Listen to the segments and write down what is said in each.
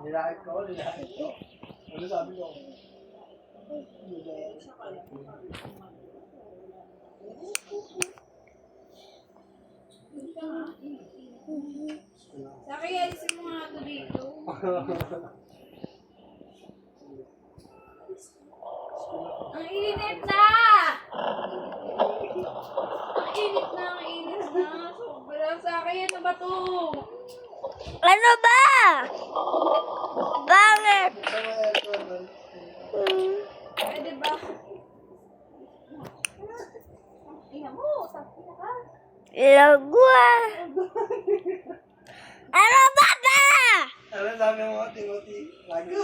Nilakit ko. Ano sabi ko? Saka yalisin mo nga ito dito. Ang init na! Ang init na. Sobra sa akin. Ano ba to? Ano ba? Bakit? Pwede ba? Tingnan mo. Sakit na ka. Lagwa. Ano ba ba? Ano sabi mo, Timothy? Lago.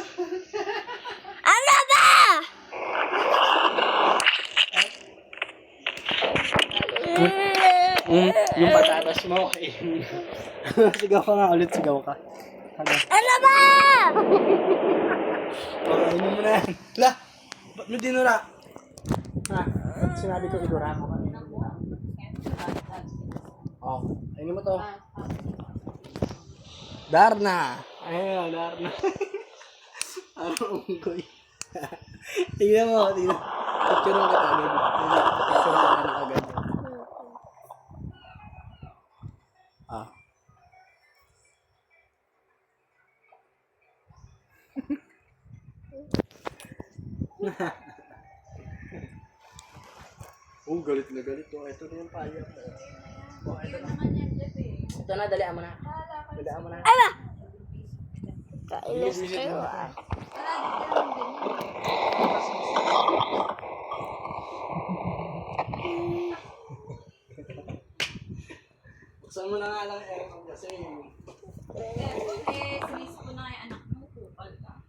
Ano ba? Yung patatas mo, sigaw ka nga ulit, sigaw ka. Ano ba? Ano mo na yan? La! Ba't mo dinura? Ha? Sinabi ko idura mo. Oh, ayun mo to. Darna! Ayun, Darna. Ano unggoy? Tingnan mo, tingnan. Picture mo kita agad. Picture mo kita agad. Ah. Oh, galit na galit. Oh, ito na yung payak. Oh, ito na. Ito na, dalian mo na. Dalian mo na. Ano? Kainis kayo ah. Buksan mo na nga lang aircon kasi. Sinis ko na yung anak mo. Kupal ka.